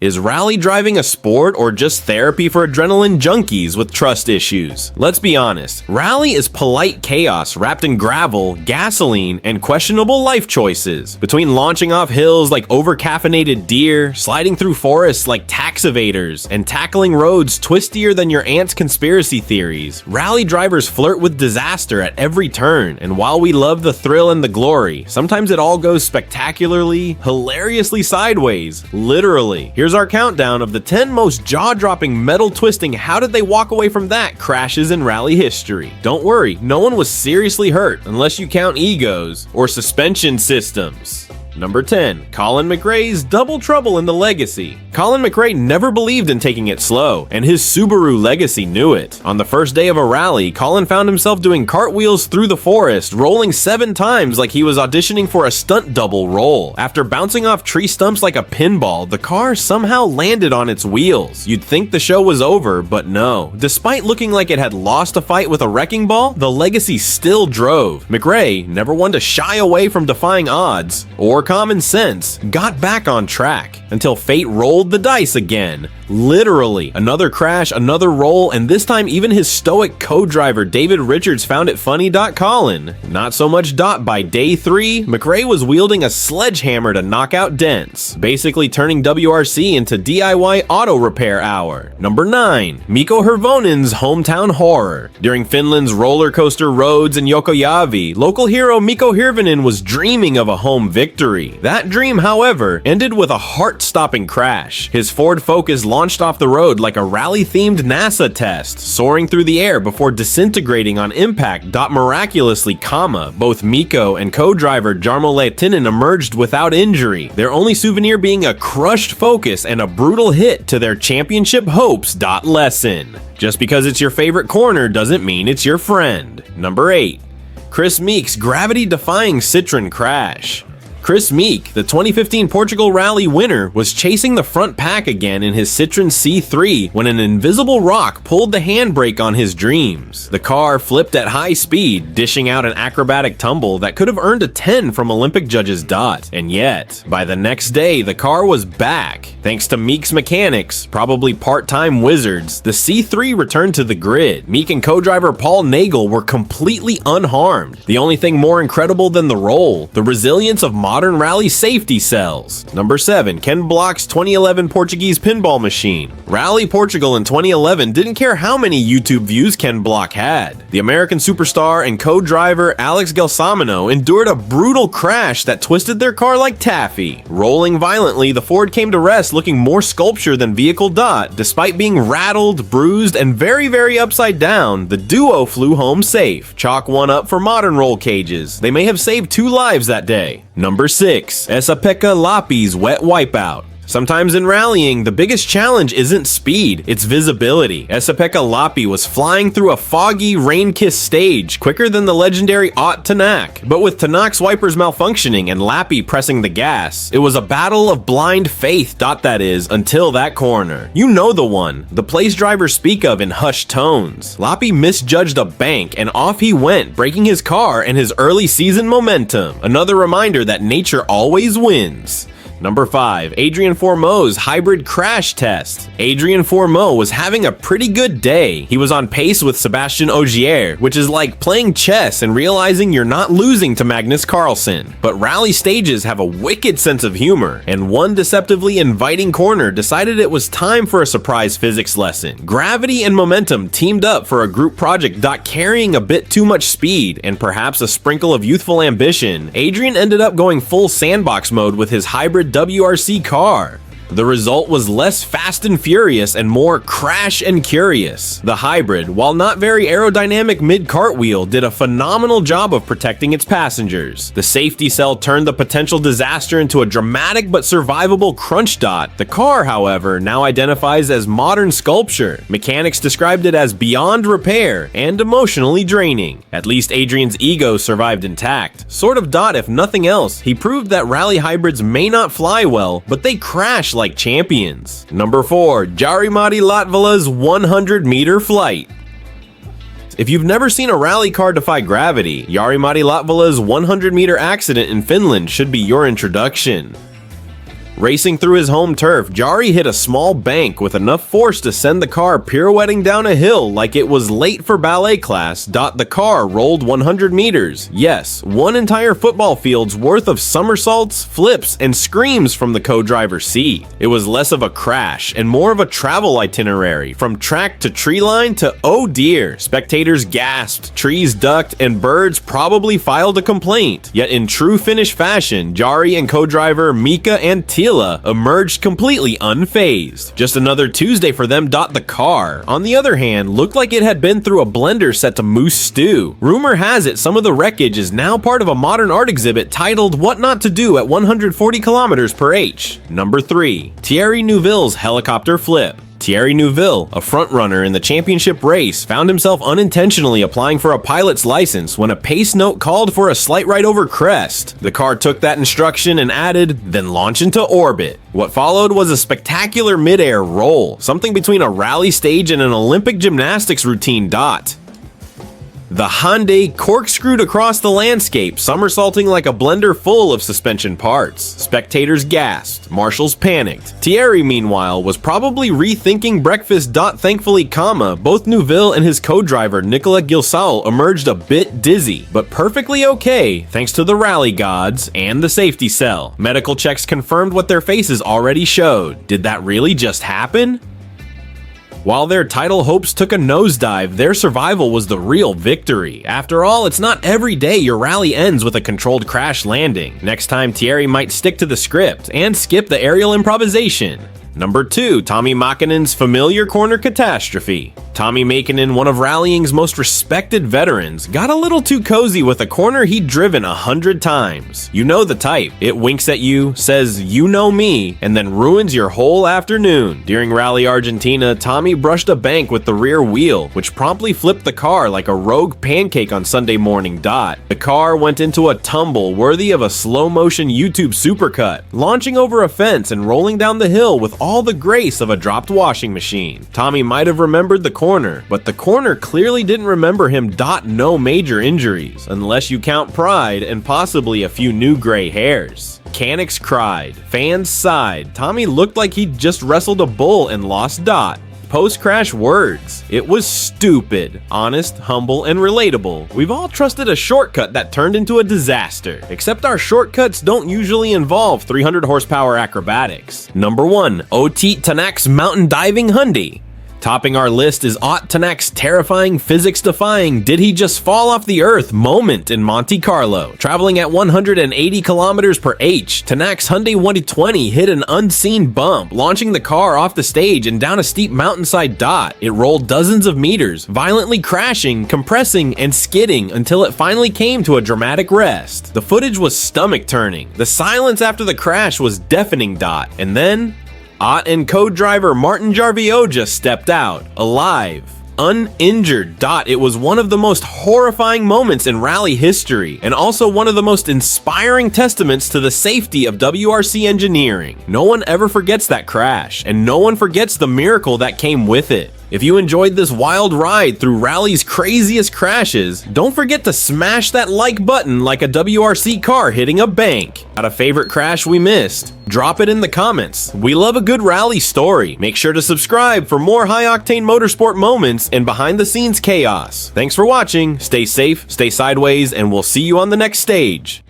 Is rally driving a sport or just therapy for adrenaline junkies with trust issues? Let's be honest, rally is polite chaos wrapped in gravel, gasoline, and questionable life choices. Between launching off hills like over-caffeinated deer, sliding through forests like tax evaders, and tackling roads twistier than your aunt's conspiracy theories, rally drivers flirt with disaster at every turn, and while we love the thrill and the glory, sometimes it all goes spectacularly, hilariously sideways, literally. Here's our countdown of the 10 most jaw-dropping, metal-twisting, how did they walk away from that crashes in rally history. Don't worry, no one was seriously hurt, unless you count egos or suspension systems. Number 10. Colin McRae's Double Trouble in the Legacy. Colin McRae never believed in taking it slow, and his Subaru Legacy knew it. On the first day of a rally, Colin found himself doing cartwheels through the forest, rolling 7 times like he was auditioning for a stunt double role. After bouncing off tree stumps like a pinball, the car somehow landed on its wheels. You'd think the show was over, but no. Despite looking like it had lost a fight with a wrecking ball, the Legacy still drove. McRae, never one to shy away from defying odds or common sense, got back on track until fate rolled the dice again. Literally, another crash, another roll, and this time even his stoic co-driver David Richards found it funny. Colin. Not so much. By day 3, McRae was wielding a sledgehammer to knock out dents, basically turning WRC into DIY auto repair hour. Number 9. Mikko Hirvonen's hometown horror. During Finland's roller coaster roads in Yokojavi, local hero Mikko Hirvonen was dreaming of a home victory. That dream, however, ended with a heart-stopping crash. His Ford Focus launched off the road like a rally-themed NASA test, soaring through the air before disintegrating on impact. Miraculously, both Mikko and co-driver Jarmo Lehtinen emerged without injury, their only souvenir being a crushed Focus and a brutal hit to their championship hopes. Lesson: just because it's your favorite corner doesn't mean it's your friend. Number 8. Chris Meek's gravity-defying Citroen crash. Chris Meek, the 2015 Portugal Rally winner, was chasing the front pack again in his Citroen C3 when an invisible rock pulled the handbrake on his dreams. The car flipped at high speed, dishing out an acrobatic tumble that could have earned a 10 from Olympic judges. And yet, by the next day, the car was back. Thanks to Meek's mechanics, probably part-time wizards, the C3 returned to the grid. Meek and co-driver Paul Nagel were completely unharmed. The only thing more incredible than the roll, the resilience of modern rally safety cells. Number 7. Ken Block's 2011 Portuguese pinball machine. Rally Portugal in 2011 didn't care how many YouTube views Ken Block had. The American superstar and co-driver Alex Gelsomino endured a brutal crash that twisted their car like taffy. Rolling violently, the Ford came to rest looking more sculpture than vehicle. Despite being rattled, bruised, and very upside down, the duo flew home safe. Chalk 1 up for modern roll cages. They may have saved 2 lives that day. Number 6. Esa-Pekka Lappi's wet wipeout. Sometimes in rallying, the biggest challenge isn't speed, it's visibility. Esa-Pekka Lappi was flying through a foggy, rain-kissed stage quicker than the legendary Ott Tanak. But with Tanak's wipers malfunctioning and Lappi pressing the gas, it was a battle of blind faith. That is, until that corner. You know the one, the place drivers speak of in hushed tones. Lappi misjudged a bank and off he went, breaking his car and his early season momentum. Another reminder that nature always wins. Number 5. Adrien Fourmeau's hybrid crash test. Adrien Fourmeau was having a pretty good day. He was on pace with Sébastien Ogier, which is like playing chess and realizing you're not losing to Magnus Carlsen. But rally stages have a wicked sense of humor, and one deceptively inviting corner decided it was time for a surprise physics lesson. Gravity and momentum teamed up for a group project. Carrying a bit too much speed and perhaps a sprinkle of youthful ambition, Adrien ended up going full sandbox mode with his hybrid WRC car. The result was less fast and furious and more crash and curious. The hybrid, while not very aerodynamic mid-cartwheel, did a phenomenal job of protecting its passengers. The safety cell turned the potential disaster into a dramatic but survivable crunch. The car, however, now identifies as modern sculpture. Mechanics described it as beyond repair and emotionally draining. At least Adrian's ego survived intact. Sort of. If nothing else, he proved that rally hybrids may not fly well, but they crash like champions. Number 4. Jari-Matti Latvala's 100-meter flight. If you've never seen a rally car defy gravity, Jari-Matti Latvala's 100-meter accident in Finland should be your introduction. Racing through his home turf, Jari hit a small bank with enough force to send the car pirouetting down a hill like it was late for ballet class. The car rolled 100 meters. Yes, one entire football field's worth of somersaults, flips, and screams from the co-driver's seat. It was less of a crash and more of a travel itinerary, from track to tree line to oh dear. Spectators gasped, trees ducked, and birds probably filed a complaint. Yet in true Finnish fashion, Jari and co-driver Mika and Tila emerged completely unfazed. Just another Tuesday for them. The car, on the other hand, looked like it had been through a blender set to moose stew. Rumor has it some of the wreckage is now part of a modern art exhibit titled What Not to Do at 140 km/h. Number 3. Thierry Neuville's helicopter flip. Thierry Neuville, a frontrunner in the championship race, found himself unintentionally applying for a pilot's license when a pace note called for a slight right over crest. The car took that instruction and added, then launch into orbit. What followed was a spectacular mid-air roll, something between a rally stage and an Olympic gymnastics routine. The Hyundai corkscrewed across the landscape, somersaulting like a blender full of suspension parts. Spectators gasped, marshals panicked. Thierry, meanwhile, was probably rethinking breakfast. Thankfully, both Neuville and his co-driver Nicolas Gilsal emerged a bit dizzy, but perfectly okay thanks to the rally gods and the safety cell. Medical checks confirmed what their faces already showed. Did that really just happen? While their title hopes took a nosedive, their survival was the real victory. After all, it's not every day your rally ends with a controlled crash landing. Next time, Thierry might stick to the script and skip the aerial improvisation. Number 2, Tommi Mäkinen's familiar corner catastrophe. Tommi Mäkinen, one of rallying's most respected veterans, got a little too cozy with a corner he'd driven 100 times. You know the type. It winks at you, says you know me, and then ruins your whole afternoon. During Rally Argentina, Tommi brushed a bank with the rear wheel, which promptly flipped the car like a rogue pancake on Sunday morning. The car went into a tumble worthy of a slow-motion YouTube supercut, launching over a fence and rolling down the hill with all the grace of a dropped washing machine. Tommi might have remembered the corner, but the corner clearly didn't remember him. No major injuries, unless you count pride and possibly a few new gray hairs. Mechanics cried, fans sighed. Tommi looked like he'd just wrestled a bull and lost . Post-crash words. It was stupid, honest, humble, and relatable. We've all trusted a shortcut that turned into a disaster, except our shortcuts don't usually involve 300 horsepower acrobatics. Number 1, Otit Tanak's mountain diving Hyundai. Topping our list is Ott Tanak's terrifying, physics-defying, did-he-just-fall-off-the earth moment in Monte Carlo. Traveling at 180 km/h, Tanak's Hyundai 120 hit an unseen bump, launching the car off the stage and down a steep mountainside. It rolled dozens of meters, violently crashing, compressing, and skidding until it finally came to a dramatic rest. The footage was stomach-turning. The silence after the crash was deafening. And then Ott and co-driver Martin Jarvioja stepped out, alive, uninjured. It was one of the most horrifying moments in rally history, and also one of the most inspiring testaments to the safety of WRC engineering. No one ever forgets that crash, and no one forgets the miracle that came with it. If you enjoyed this wild ride through rally's craziest crashes, don't forget to smash that like button like a WRC car hitting a bank. Got a favorite crash we missed? Drop it in the comments. We love a good rally story. Make sure to subscribe for more high-octane motorsport moments and behind-the-scenes chaos. Thanks for watching, stay safe, stay sideways, and we'll see you on the next stage.